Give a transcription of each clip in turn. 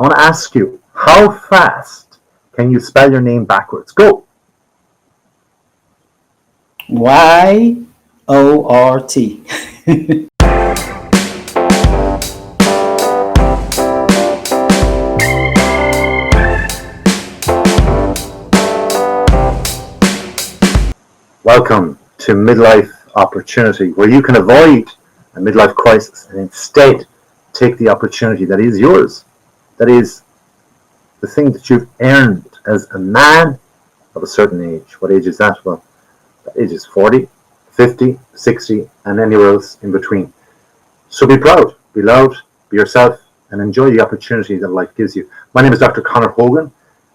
want to ask you, how fast can you spell your name backwards? Go. Y-O-R-T. Welcome to Midlife Opportunity, where you can avoid a midlife crisis and instead take the opportunity that is yours. That is the thing that you've earned as a man of a certain age. What age is that? Well, that age is 40, 50, 60, and anywhere else in between. So be proud, be loud, be yourself, and enjoy the opportunity that life gives you. My name is Dr. Conor Hogan,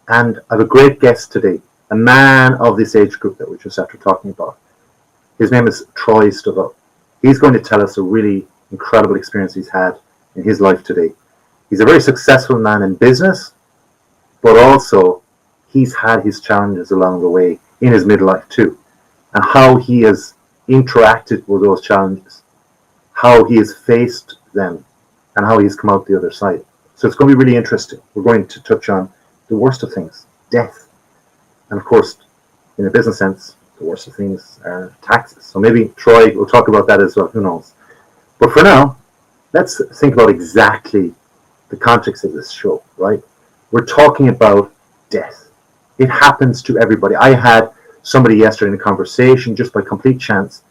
and I have a great guest today, a man of this age group that we're just after talking about. His name is Troy Stovall. He's going to tell us a really incredible experience he's had in his life today. He's a very successful man in business, but also he's had his challenges along the way in his midlife too, and how he has interacted with those challenges, how he has faced them, and how he's come out the other side. So it's going to be really interesting. We're going to touch on the worst of things, death. And of course, in a business sense, the worst of things are taxes. So maybe Troy will talk about that as well, who knows. But for now, let's think about exactly the context of this show, right? We're talking about death. It happens to everybody. I had somebody yesterday in a conversation just by complete chance,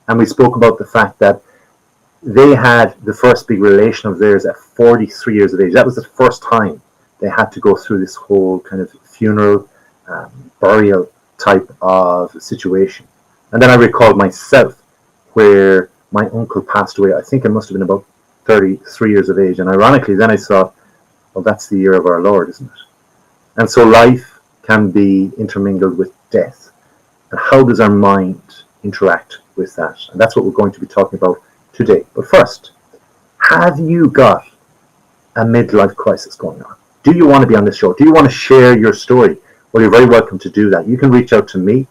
and we spoke about the fact that they had the first big relation of theirs at 43 years of age. That was the first time they had to go through this whole kind of funeral, burial type of situation. And then I recalled myself where my uncle passed away. I think I must have been about 33 years of age. And ironically, then I saw, well, that's the year of our Lord, isn't it? And so life can be intermingled with death. And how does our mind interact with that? And that's what we're going to be talking about today. But first, have you got a midlife crisis going on? Do you want to be on this show? Do you want to share your story? Well, you're very welcome to do that. You can reach out to me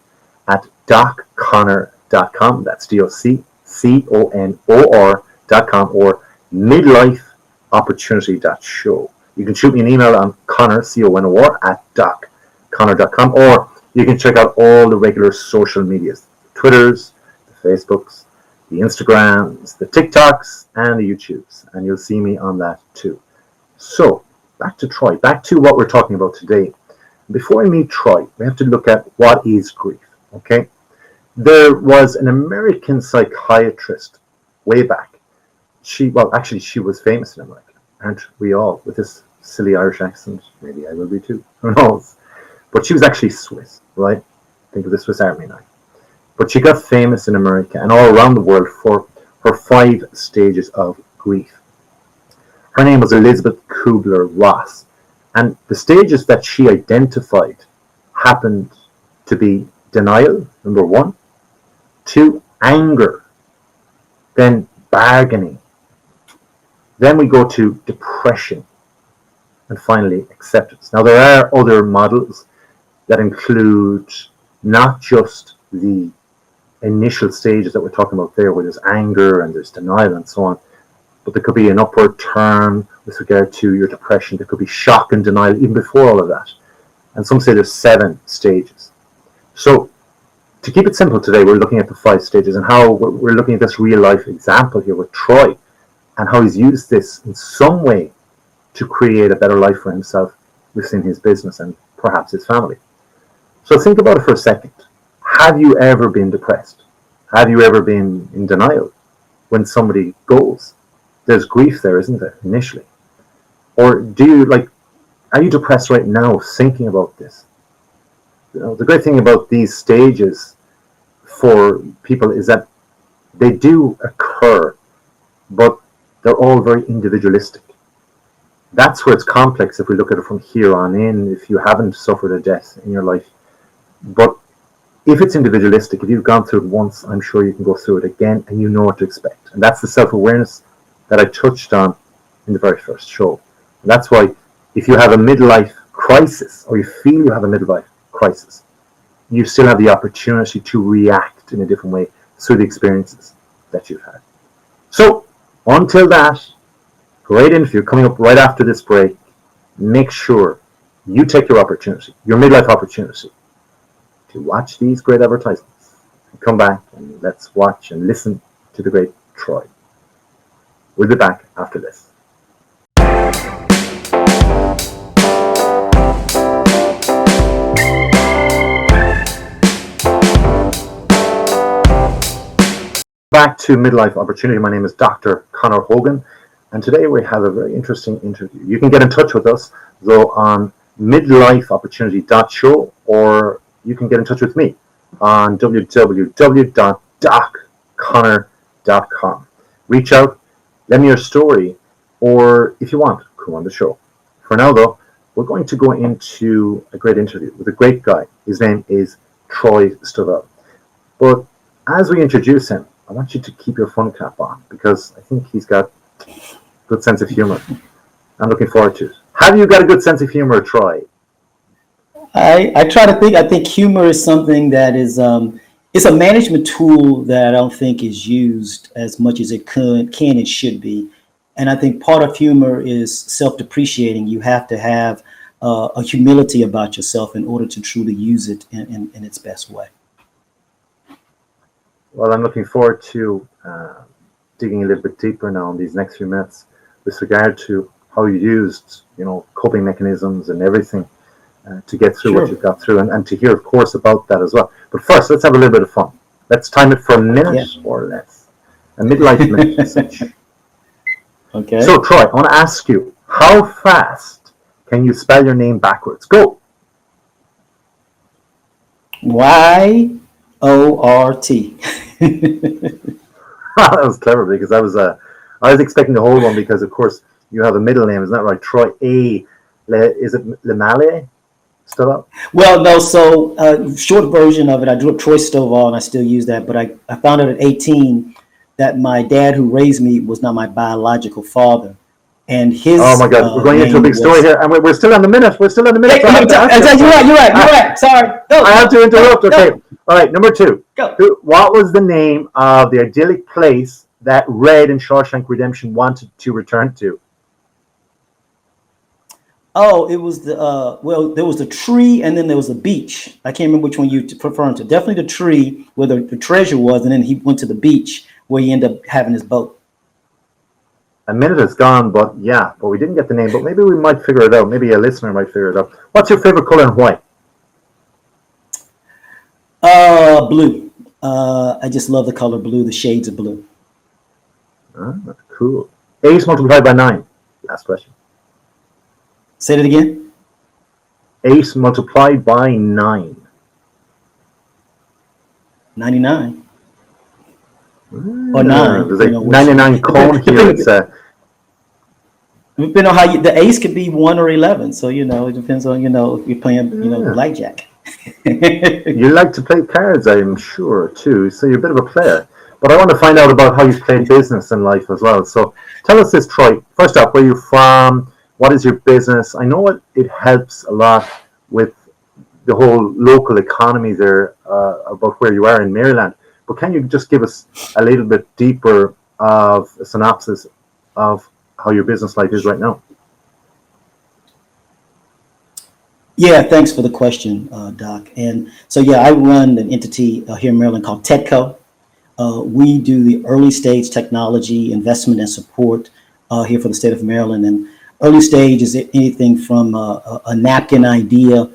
at docconor.com. That's DOCCONOR.com or midlifeopportunity.show. You can shoot me an email on Conor, CONOR, at docconor.com, or you can check out all the regular social medias, the Twitters, the Facebooks, the Instagrams, the TikToks, and the YouTubes, and you'll see me on that too. So, back to Troy, back to what we're talking about today. Before I meet Troy, we have to look at what is grief, okay? There was an American psychiatrist way back. She was famous in America, aren't we all, with this silly Irish accent? Maybe I will be too, who knows? But she was actually Swiss, right? Think of the Swiss Army knife. But she got famous in America and all around the world for her 5 stages of grief. Her name was Elizabeth Kubler-Ross. And the stages that she identified happened to be denial, number 1, 2, anger, then bargaining, then we go to depression, and finally acceptance. Now there are other models that include not just the initial stages that we're talking about there, where there's anger and there's denial and so on, but there could be an upward turn with regard to your depression. There could be shock and denial even before all of that. And some say there's 7 stages. So to keep it simple today, we're looking at the 5 stages and how we're looking at this real life example here with Troy and how he's used this in some way to create a better life for himself within his business and perhaps his family. So think about it for a second. Have you ever been depressed? Have you ever been in denial when somebody goes? There's grief there, isn't there, initially? Or are you depressed right now thinking about this? You know, the great thing about these stages for people is that they do occur, but they're all very individualistic. That's where it's complex if we look at it from here on in, if you haven't suffered a death in your life. But if it's individualistic, if you've gone through it once, I'm sure you can go through it again and you know what to expect. And that's the self-awareness that I touched on in the very first show. And that's why if you have a midlife crisis or you feel you have a midlife crisis, you still have the opportunity to react in a different way through the experiences that you've had. So until that, great interview coming up right after this break. make sure you take your opportunity, your midlife opportunity, to watch these great advertisements. Come back and let's watch and listen to the great Troy. We'll be back after this. Back to Midlife Opportunity. My name is Dr. Conor Hogan, and today we have a very interesting interview. You can get in touch with us, though, on midlifeopportunity.show, or you can get in touch with me on www.docconor.com. Reach out, let me your story, or if you want, come on the show. For now, though, we're going to go into a great interview with a great guy. His name is Troy Treble. But as we introduce him, I want you to keep your fun cap on, because I think he's got a good sense of humor. I'm looking forward to it. Have you got a good sense of humor, Troy? I try to think. I think humor is something that is it's a management tool that I don't think is used as much as it can and should be. And I think part of humor is self-depreciating. You have to have a humility about yourself in order to truly use it in its best way. Well, I'm looking forward to digging a little bit deeper now in these next few minutes with regard to how you used, coping mechanisms and everything to get through what you've got through, and to hear, of course, about that as well. But first, let's have a little bit of fun. Let's time it for a minute or less. A midlife minute as such. Okay. So, Troy, I want to ask you, how fast can you spell your name backwards? Go. YORT. That was clever, because I was expecting the whole one, because of course you have a middle name, isn't that right? Troy A. Is it Lemale? Still up? Well, no. So short version of it, I grew up Troy Stovall, and I still use that. But I found out at 18 that my dad, who raised me, was not my biological father, and his. Oh my God, we're going into a big story here, and we're still on the minute. We're still on the minute. You're right. Sorry. No, I have to interrupt. Okay. No. All right. Number 2. Go. What was the name of the idyllic place that Red in Shawshank Redemption wanted to return to? Oh, it was the there was the tree, and then there was the beach. I can't remember which one you referring to. Definitely the tree where the treasure was, and then he went to the beach where he ended up having his boat. A minute is gone, but we didn't get the name. But maybe we might figure it out. Maybe a listener might figure it out. What's your favorite color and why? Blue. I just love the color blue, the shades of blue. Cool. 8 multiplied by 9. Last question. Say that again. 8 multiplied by 9. 99. Or 9. There's a 99 cone here. Depending on how the ace could be 1 or 11. So, it depends on, if you're playing, blackjack. You like to play cards, I'm sure, too. So you're a bit of a player. But I want to find out about how you've played business in life as well. So tell us this, Troy. First up, where are you from? What is your business? I know it helps a lot with the whole local economy there about where you are in Maryland. But can you just give us a little bit deeper of a synopsis of how your business life is right now? Yeah, thanks for the question, Doc. And so, I run an entity here in Maryland called TEDCO. We do the early stage technology investment and support here for the state of Maryland. And early stage is anything from a napkin idea.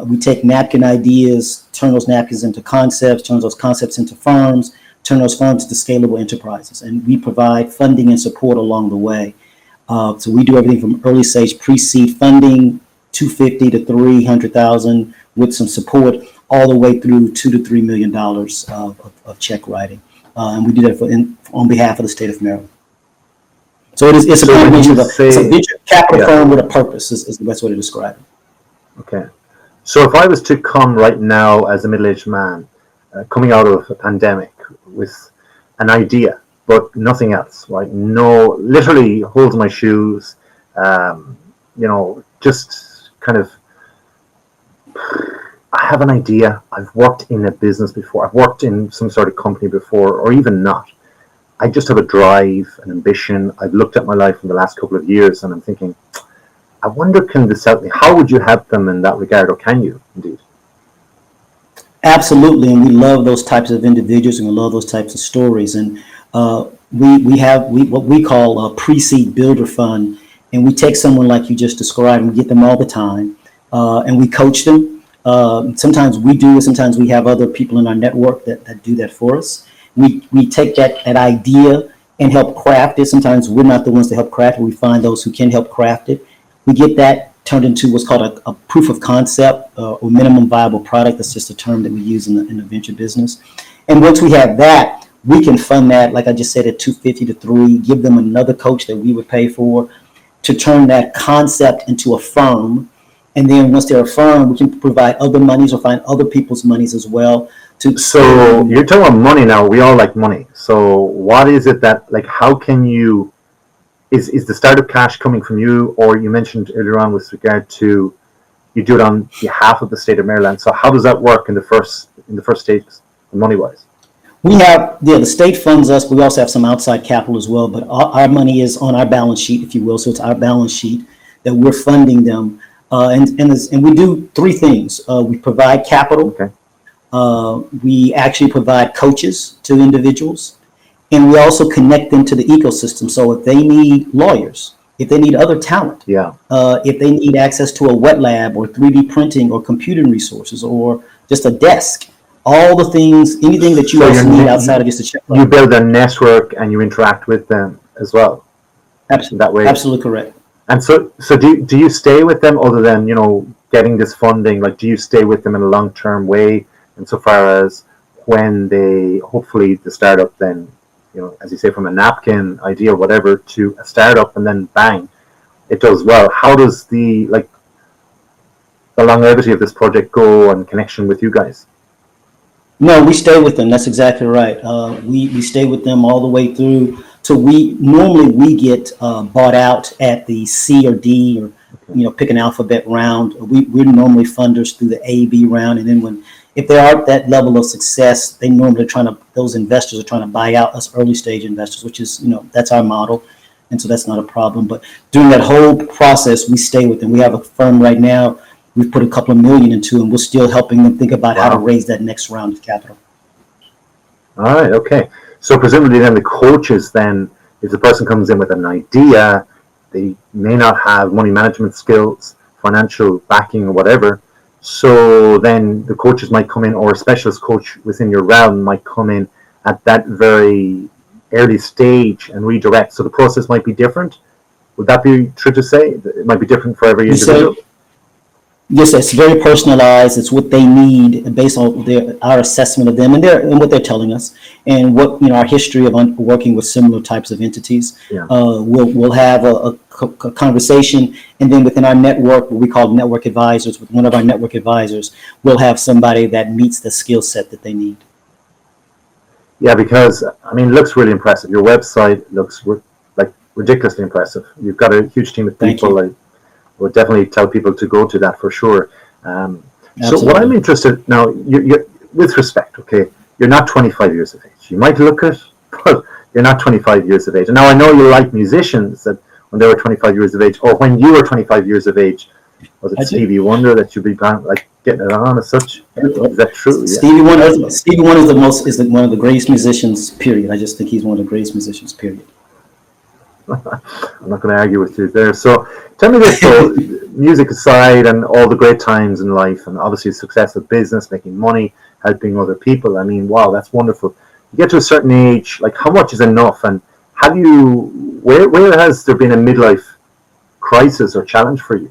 We take napkin ideas, turn those napkins into concepts, turn those concepts into firms, turn those firms into scalable enterprises. And we provide funding and support along the way. So we do everything from early stage pre-seed funding, $250,000 to $300,000 with some support, all the way through $2 to $3 million of check writing. And we do that on behalf of the state of Maryland. So it's a combination of it's a venture capital firm with a purpose is the best way to describe it. Okay. So if I was to come right now as a middle-aged man, coming out of a pandemic with an idea, but nothing else, right? No, literally holds my shoes, just kind of, I have an idea. I've worked in a business before. I've worked in some sort of company before, or even not. I just have a drive, an ambition. I've looked at my life in the last couple of years and I'm thinking, I wonder, can this help me? How would you help them in that regard, or can you indeed? Absolutely, and we love those types of individuals, and we love those types of stories. And we have what we call a pre-seed builder fund, and we take someone like you just described, and we get them all the time, and we coach them. Sometimes we do, sometimes we have other people in our network that do that for us. We take that idea and help craft it. Sometimes we're not the ones to help craft it. We find those who can help craft it. We get that turned into what's called a proof of concept or minimum viable product. That's just a term that we use in the venture business. And once we have that, we can fund that, like I just said, at 250 to 3, give them another coach that we would pay for to turn that concept into a firm. And then once they're a firm, we can provide other monies or find other people's monies as well. So you're talking about money now. We all like money. So what is it that, like, how can you, is the startup cash coming from you, or you mentioned earlier on with regard to you do it on behalf of the state of Maryland. So how does that work in the first stages, money wise? We have, the state funds us, but we also have some outside capital as well. But our money is on our balance sheet, if you will. So it's our balance sheet that we're funding them. And we do three things. We provide capital. Okay. We actually provide coaches to individuals. And we also connect them to the ecosystem. So if they need lawyers, if they need other talent, if they need access to a wet lab or 3D printing or computing resources or just a desk, all the things, anything that you also need outside of just a check. You build a network and you interact with them as well. Absolutely, that way. Absolutely correct. And so do you stay with them other than, getting this funding? Like, do you stay with them in a long-term way insofar as when they, hopefully the startup then, as you say, from a napkin idea or whatever to a startup, and then bang, it does well. How does the longevity of this project go in connection with you guys? No, we stay with them. That's exactly right. We stay with them all the way through. So we get bought out at the C or D or pick an alphabet round. We're normally funders through the A, B round, and then if they are at that level of success, they normally those investors are trying to buy out us early stage investors, which is, that's our model. And so that's not a problem. But during that whole process, we stay with them. We have a firm right now we've put a couple of million into, and we're still helping them think about how to raise that next round of capital. All right. Okay. So presumably then the coaches, then, if the person comes in with an idea, they may not have money management skills, financial backing or whatever. So then the coaches might come in, or a specialist coach within your realm might come in at that very early stage and redirect. So the process might be different. Would that be true to say? It might be different for every individual? Yes, it's very personalized. It's what they need based on our assessment of them and what they're telling us, and what our history of working with similar types of entities. Yeah. We'll have a conversation, and then within our network, what we call network advisors, with one of our network advisors, we'll have somebody that meets the skill set that they need. Yeah, because it looks really impressive. Your website looks like ridiculously impressive. You've got a huge team of people. Would definitely tell people to go to that for sure. So what I'm interested now, you're with respect, okay, you're not 25 years of age. You might look it, but you're not 25 years of age. And now I know you like musicians that when they were 25 years of age, or when you were 25 years of age, was it Stevie Wonder that you'd be getting it on as such? Is that true? Stevie Wonder is one of the greatest musicians, period. I just think he's one of the greatest musicians, period. I'm not going to argue with you there. So tell me this, though, music aside and all the great times in life, and obviously success of business, making money, helping other people. Wow, that's wonderful. You get to a certain age, how much is enough? And where has there been a midlife crisis or challenge for you?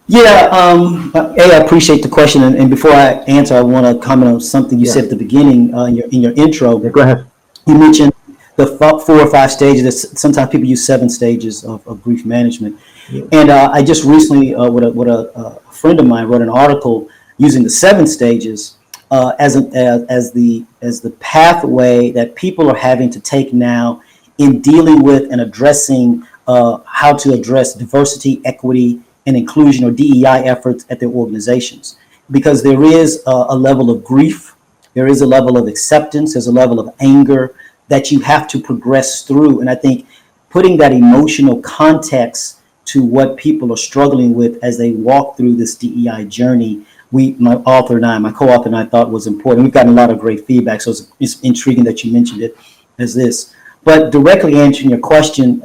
Yeah, I appreciate the question. And before I answer, I want to comment on something you said at the beginning in your intro. Yeah, go ahead. You mentioned the 4 or 5 stages. Sometimes people use 7 stages of grief management. Yeah. And I just recently, with a friend of mine, wrote an article using the 7 stages as the pathway that people are having to take now in dealing with and addressing how to address diversity, equity, and inclusion, or DEI efforts at their organizations. Because there is a level of grief, there is a level of acceptance, there's a level of anger that you have to progress through. And I think putting that emotional context to what people are struggling with as they walk through this DEI journey, my co-author and I thought was important. We've gotten a lot of great feedback, so it's intriguing that you mentioned it as this. But directly answering your question,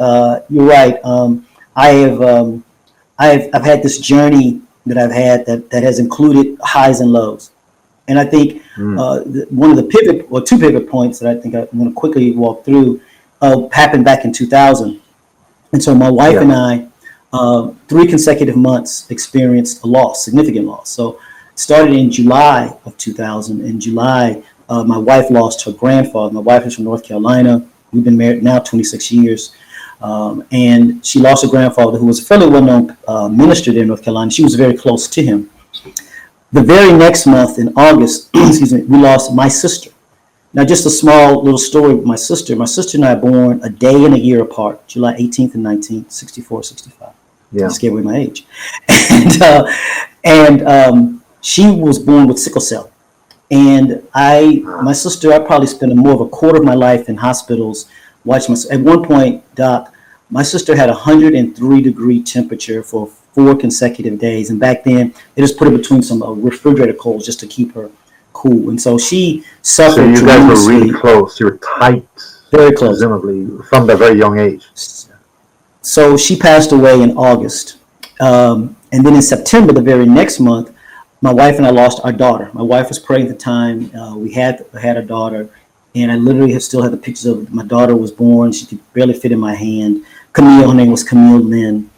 you're right. I've had this journey that I've had that has included highs and lows. And I think one of the two pivot points that I think I'm going to quickly walk through happened back in 2000. And so my wife and I, 3 consecutive months experienced a loss, significant loss. So it started in July of 2000. In July, my wife lost her grandfather. My wife is from North Carolina. We've been married now 26 years. And she lost her grandfather, who was a fairly well-known minister there in North Carolina. She was very close to him. The very next month in August, we lost my sister. Now, just a small little story with my sister. My sister and I are born a day and a year apart, July 18th and 19th, 64, 65. Yeah. I just gave away my age. And she was born with sickle cell. And my sister, I probably spent more of a quarter of my life in hospitals watching my. At one point, Doc, my sister had 103-degree temperature for 4 consecutive days. And back then, they just put her between some refrigerator coals just to keep her cool. And so she suffered. So you guys were really close. You were tight. Very close. Presumably, from a very young age. So she passed away in August. And then in September, the very next month, my wife and I lost our daughter. My wife was pregnant at the time. We had a daughter. And I literally still have the pictures of my daughter was born. She could barely fit in my hand. Camille, her name was Camille Lynn.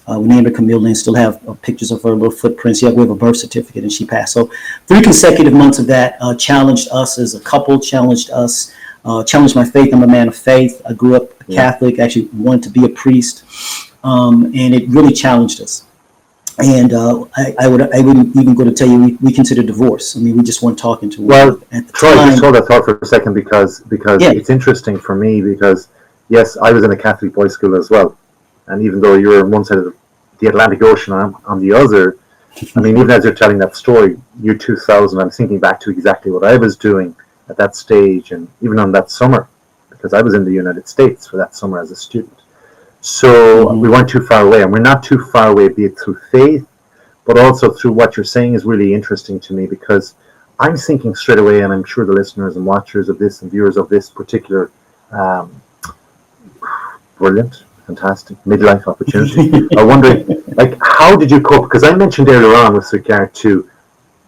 We named her Camille Lynn. Still have pictures of her little footprints. Yeah, we have a birth certificate, and she passed. So 3 consecutive months of that challenged us as a couple, challenged my faith. I'm a man of faith. I grew up Catholic, actually wanted to be a priest. And it really challenged us. And I wouldn't even go to tell you we consider divorce. I mean, we just weren't talking to one another at the Troy, time. just hold that thought for a second because it's interesting for me because, yes, I was in a Catholic boys' school as well. And even though you're on one side of the Atlantic Ocean, I'm on the other. I mean, even as you're telling that story, year 2000, I'm thinking back to exactly what I was doing at that stage and even on that summer, because I was in the United States for that summer as a student. So we weren't too far away, and we're not too far away, be it through faith, but also through what you're saying is really interesting to me because I'm thinking straight away, and I'm sure the listeners and watchers of this and viewers of this particular brilliant, fantastic midlife opportunity are wondering, like, how did you cope? Because I mentioned earlier on with regard to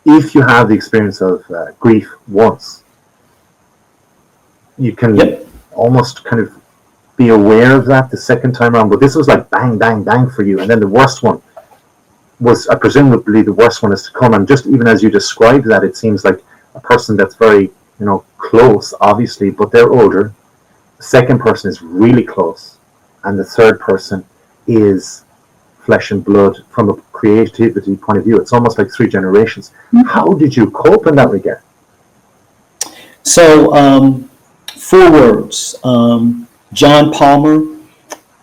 if you have the experience of grief once, you can almost kind of be aware of that the second time around, but this was like bang, bang, bang for you. And then the worst one was, presumably the worst one is to come. And just even as you described that, it seems like a person that's very, close, obviously, but they're older. The second person is really close. And the third person is flesh and blood from a creativity point of view. It's almost like 3 generations. How did you cope in that regard? So, 4 words. John Palmer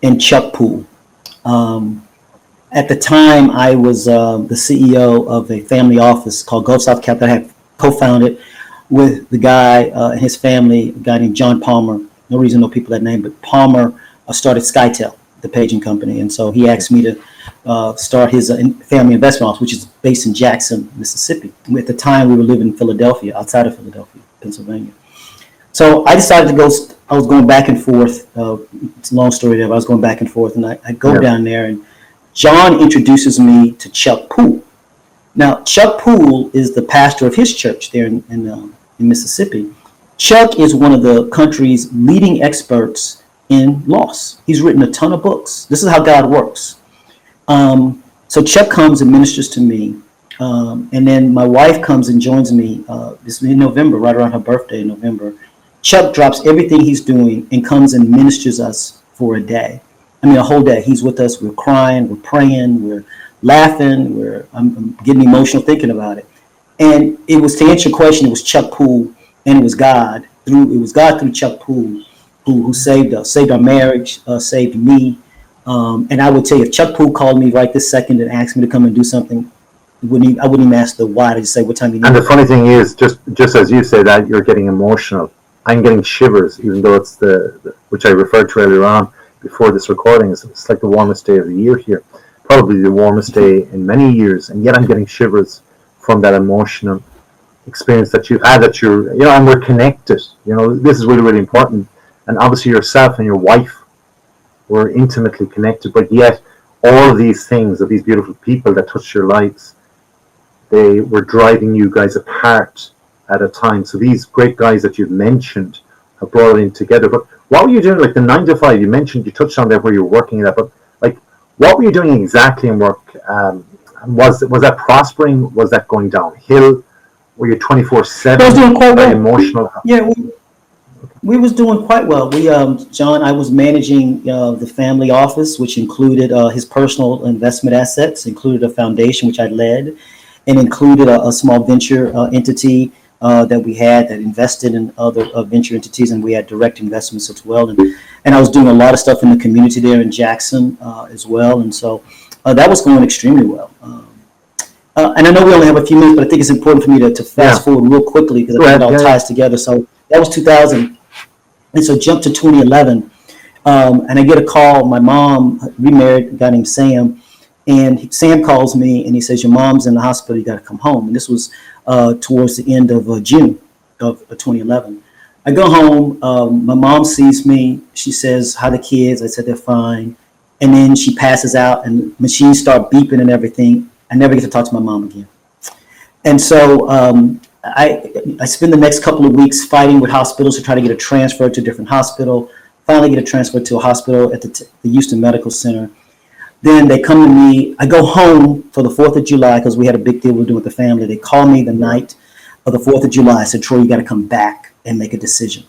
and Chuck Poole. At the time, I was the CEO of a family office called Gulf South Capital. I had co-founded with the guy and his family, a guy named John Palmer. No reason to know people that name, but Palmer started SkyTel, the paging company. And so he asked me to start his family investment office, which is based in Jackson, Mississippi. At the time, we were living in Philadelphia, outside of Philadelphia, Pennsylvania. So I decided to go. I was going back and forth. It's a long story there, but I was going back and forth. And I go down there, and John introduces me to Chuck Poole. Now, Chuck Poole is the pastor of his church there in Mississippi. Chuck is one of the country's leading experts in loss. He's written a ton of books. This is how God works. So Chuck comes and ministers to me. And then my wife comes and joins me. This is in November, right around her birthday in November. Chuck drops everything he's doing and comes and ministers us for a day. I mean, a whole day. He's with us. We're crying. We're praying. We're laughing. I'm getting emotional thinking about it. And it was, to answer your question, it was Chuck Poole and it was God through Chuck Poole who saved us, saved our marriage, saved me. And I would tell you, if Chuck Poole called me right this second and asked me to come and do something, I wouldn't even ask the why. I just say what time you need. And the funny thing is, just as you say that, you're getting emotional. I'm getting shivers, even though it's which I referred to earlier on, before this recording. It's like the warmest day of the year here, probably the warmest day in many years, and yet I'm getting shivers from that emotional experience that you've had. That you're, and we're connected. This is really, really important. And obviously, yourself and your wife were intimately connected, but yet all of these things, of these beautiful people that touched your lives, they were driving you guys apart at a time. So these great guys that you've mentioned have brought it in together. But what were you doing, like the 9 to 5? You mentioned, you touched on there where you were working at, but like, what were you doing exactly in work? Was that prospering? Was that going downhill? Were you 24/7? I was doing quite well. Emotional? Yeah, we was doing quite well. John, I was managing the family office, which included his personal investment assets, included a foundation which I led, and included a small venture entity that we had that invested in other venture entities, and we had direct investments as well. And I was doing a lot of stuff in the community there in Jackson as well, and so that was going extremely well. And I know we only have a few minutes, but I think it's important for me to fast forward real quickly because I think it all ties together. So that was 2000. And so jump to 2011, and I get a call. My mom remarried a guy named Sam, and Sam calls me and he says, "Your mom's in the hospital. You got to come home." And this was towards the end of June of 2011. I go home. My mom sees me. She says, "How are the kids?" I said, "They're fine." And then she passes out, and machines start beeping and everything. I never get to talk to my mom again. And so I spend the next couple of weeks fighting with hospitals to try to get a transfer to a different hospital. Finally get a transfer to a hospital at the Houston Medical Center. Then they come to me. I go home for the 4th of July because we had a big deal we were doing with the family. They call me the night of the 4th of July. I said, "Troy, you got to come back and make a decision."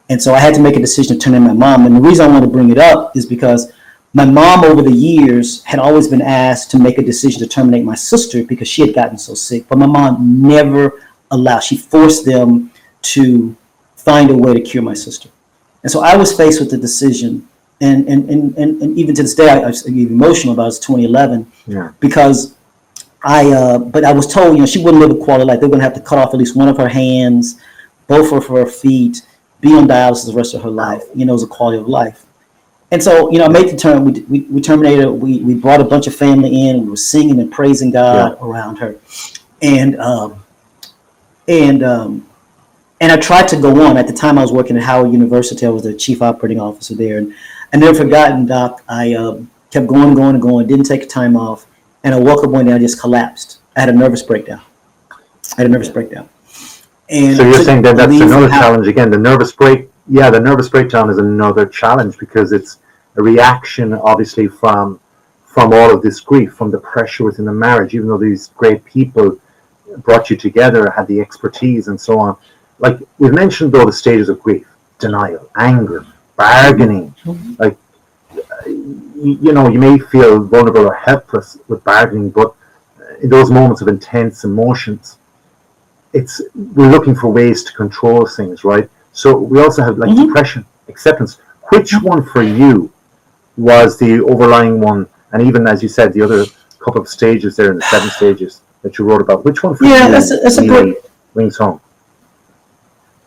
And so I had to make a decision to turn in my mom. And the reason I want to bring it up is because my mom over the years had always been asked to make a decision to terminate my sister because she had gotten so sick. But my mom never allowed. She forced them to find a way to cure my sister. And so I was faced with the decision. And even to this day, I get emotional about it. It's 2011 because but I was told, she wouldn't live a quality life. They're going to have to cut off at least one of her hands, both of her feet, be on dialysis the rest of her life. It was a quality of life. And so, I made the turn. We terminated. We brought a bunch of family in, and we were singing and praising God around her. And I tried to go on. At the time, I was working at Howard University. I was the chief operating officer there. And I never forgotten, Doc, I kept going, didn't take time off. And I woke up one day, I just collapsed. I had a nervous breakdown. And so you're saying that's another challenge again, the nervous breakdown is another challenge because it's a reaction, obviously, from all of this grief, from the pressure within the marriage, even though these great people brought you together, had the expertise and so on. Like we've mentioned, though, the stages of grief: denial, anger, bargaining. Like, you may feel vulnerable or helpless with bargaining, but in those moments of intense emotions, we're looking for ways to control things, right? So we also have like depression, acceptance. Which one for you was the overlying one? And even as you said, the other couple of stages there in the 7 stages that you wrote about, which one for you that's a really rings home?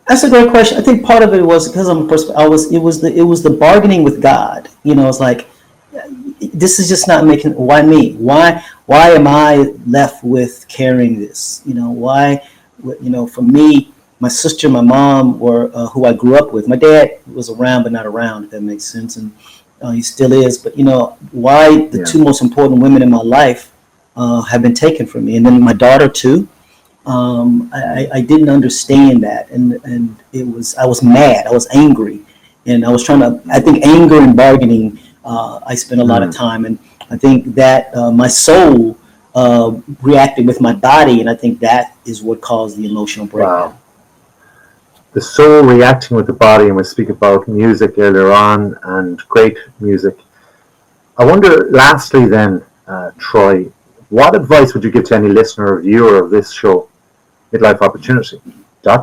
That's a great question. I think part of it was because it was the bargaining with God. It's like, this is just not making. Why me? Why am I left with carrying this? Why? For me, my sister, my mom were who I grew up with. My dad was around, but not around, if that makes sense, and he still is. But why the 2 most important women in my life have been taken from me, and then my daughter too. I didn't understand that, and I was mad, I was angry, and I was trying to. I think anger and bargaining. I spent a lot of time, and I think that my soul reacted with my body, and I think that is what caused the emotional breakdown. Wow. The soul reacting with the body, and we speak about music earlier on, and great music. I wonder, lastly then, Troy, what advice would you give to any listener or viewer of this show, Midlife Opportunity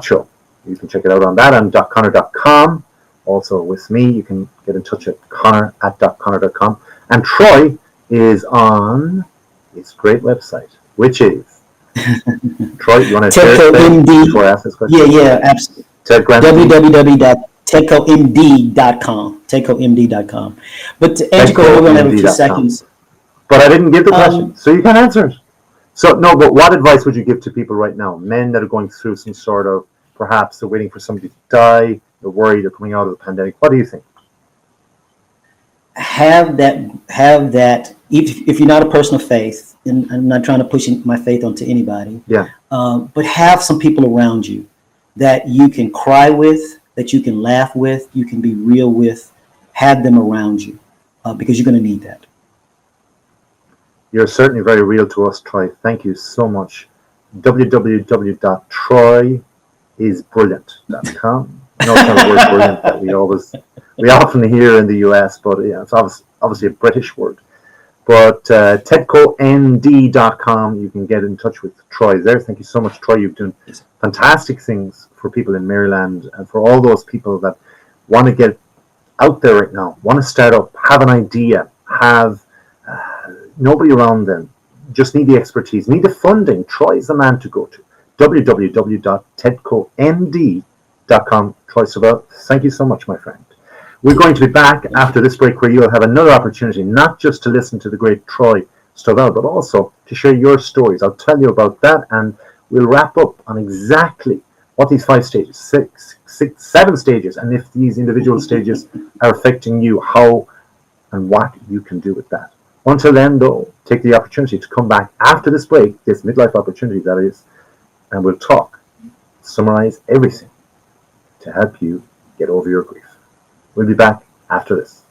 .show? You can check it out on that and .conor.com. Also with me, you can get in touch at conor@conor.com. And Troy is on his great website, which is Troy, you want to share it before I ask this question? Yeah, absolutely. www. TedcoMD.com. TedcoMD.com. But to answer, we only have a few seconds. But I didn't give the question, so you can't answer it. So, no, but what advice would you give to people right now? Men that are going through some sort of, perhaps they're waiting for somebody to die, they're worried, they're coming out of the pandemic. What do you think? Have that, if you're not a person of faith, and I'm not trying to push my faith onto anybody, but have some people around you that you can cry with, that you can laugh with, you can be real with. Have them around you because you're going to need that. You're certainly very real to us, Troy. Thank you so much. www.troyisbrilliant.com. I know it's not a word brilliant that we often hear in the US, but it's obviously a British word. But TedcoND.com, you can get in touch with Troy there. Thank you so much, Troy. You've done fantastic things for people in Maryland and for all those people that want to get out there right now, want to start up, have an idea, have nobody around them, just need the expertise, need the funding. Troy is the man to go to. www.tedcoND.com. Troy Stovall, thank you so much, my friend. We're going to be back after this break where you'll have another opportunity, not just to listen to the great Troy Stovall, but also to share your stories. I'll tell you about that, and we'll wrap up on exactly what these 5 stages, 7 stages, and if these individual stages are affecting you, how and what you can do with that. Until then, though, take the opportunity to come back after this break, this midlife opportunity that is, and we'll talk, summarize everything to help you get over your grief. We'll be back after this.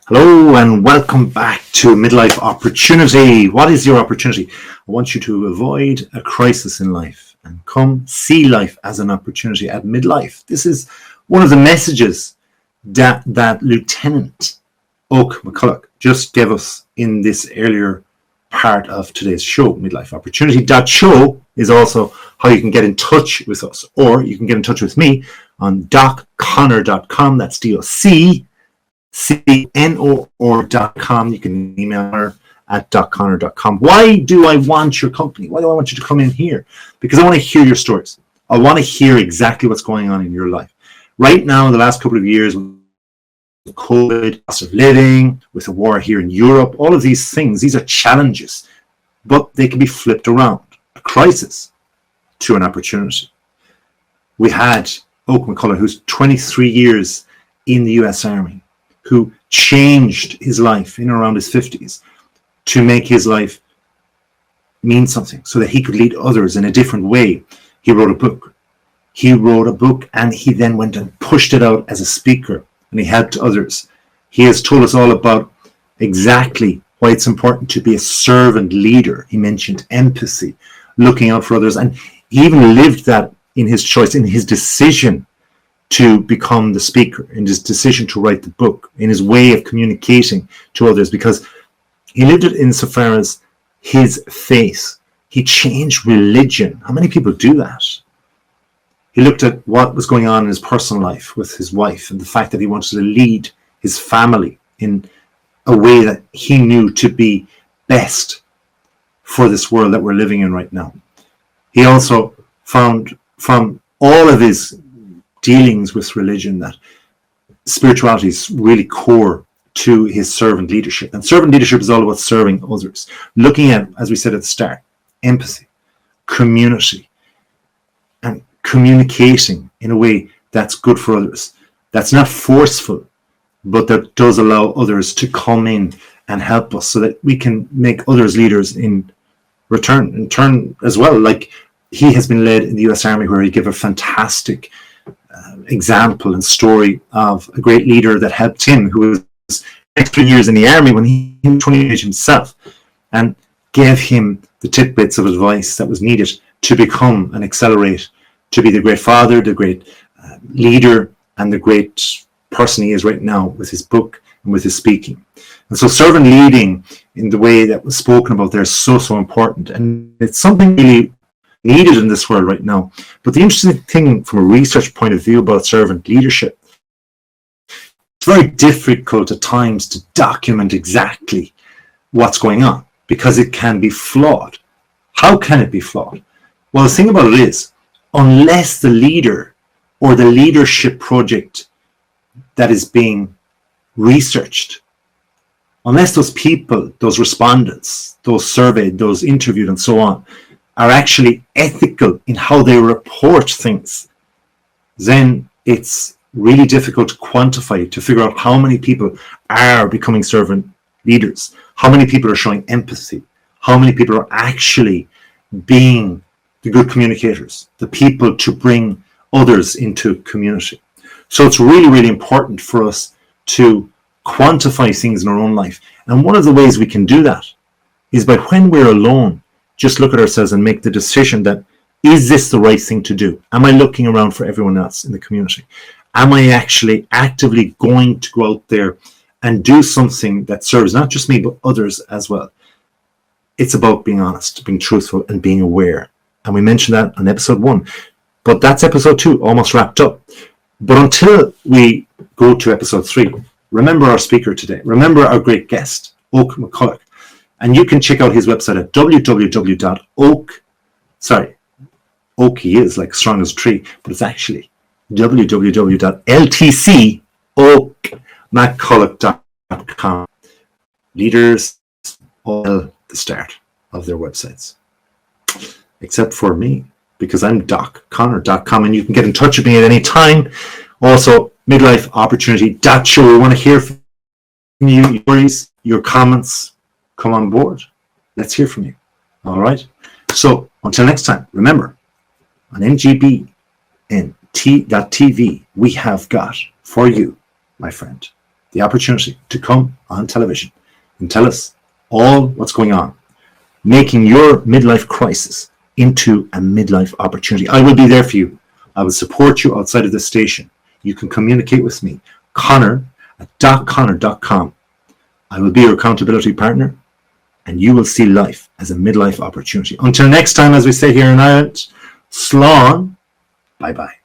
Hello and welcome back to Midlife Opportunity. What is your opportunity? I want you to avoid a crisis in life and come see life as an opportunity at midlife. This is one of the messages that Lieutenant Oak McCulloch just gave us in this earlier part of today's show. Midlife Opportunity. Show is also how you can get in touch with us, or you can get in touch with me on docconor.com. That's DOCCNOR.com. You can email her at docconor.com. Why do I want your company? Why do I want you to come in here? Because I want to hear your stories. I want to hear exactly what's going on in your life. Right now, in the last couple of years, with COVID, cost of living, with the war here in Europe, all of these things, these are challenges, but they can be flipped around. A crisis to an opportunity. We had Oak McCulloch, who's 23 years in the US Army, who changed his life in around his 50s to make his life mean something so that he could lead others in a different way. He wrote a book. And he then went and pushed it out as a speaker, and he helped others. He has told us all about exactly why it's important to be a servant leader. He mentioned empathy, looking out for others, and he even lived that in his choice, in his decision to become the speaker, in his decision to write the book, in his way of communicating to others, because he lived it insofar as his faith. He changed religion. How many people do that? He looked at what was going on in his personal life with his wife and the fact that he wanted to lead his family in a way that he knew to be best for this world that we're living in right now. He also found from all of his dealings with religion that spirituality is really core to his servant leadership. And servant leadership is all about serving others, looking at, as we said at the start, empathy, community, and communicating in a way that's good for others, that's not forceful, but that does allow others to come in and help us so that we can make others leaders in turn as well. Like he has been led in the US Army, where he gave a fantastic example and story of a great leader that helped him, who was extra years in the army when he was 28 himself, and gave him the tidbits of advice that was needed to become and accelerate, to be the great father, the great leader, and the great person he is right now with his book and with his speaking. And so servant leading in the way that was spoken about there is so important, and it's something really needed in this world right now. But the interesting thing from a research point of view about servant leadership, It's very difficult at times to document exactly what's going on because it can be flawed. How can it be flawed? Well, the thing about it is, unless the leader or the leadership project that is being researched, unless those people, those respondents, those surveyed, those interviewed and so on, are actually ethical in how they report things, then it's really difficult to quantify, to figure out how many people are becoming servant leaders, how many people are showing empathy, how many people are actually being the good communicators, the people to bring others into community. So it's really, really important for us to quantify things in our own life. And one of the ways we can do that is by, when we're alone, just look at ourselves and make the decision that, is this the right thing to do? Am I looking around for everyone else in the community? Am I actually actively going to go out there and do something that serves not just me, but others as well? It's about being honest, being truthful, and being aware. And we mentioned that on episode 1. But that's episode 2, almost wrapped up. But until we go to episode 3, remember our speaker today. Remember our great guest, Oak McCulloch. And you can check out his website at Oak he is like strong as a tree, but it's actually www.ltcoakmcculloch.com. Leaders all the start of their websites, except for me, because I'm Conor.com, and you can get in touch with me at any time. Also, midlifeopportunity.show. We want to hear from you, your worries, your comments. Come on board. Let's hear from you. All right. So until next time, remember, on NGBNT.TV, we have got for you, my friend, the opportunity to come on television and tell us all what's going on, making your midlife crisis into a midlife opportunity. I will be there for you. I will support you outside of the station. You can communicate with me, Conor at .conor.com. I will be your accountability partner, and you will see life as a midlife opportunity. Until next time, as we say here in Ireland, slán, bye-bye.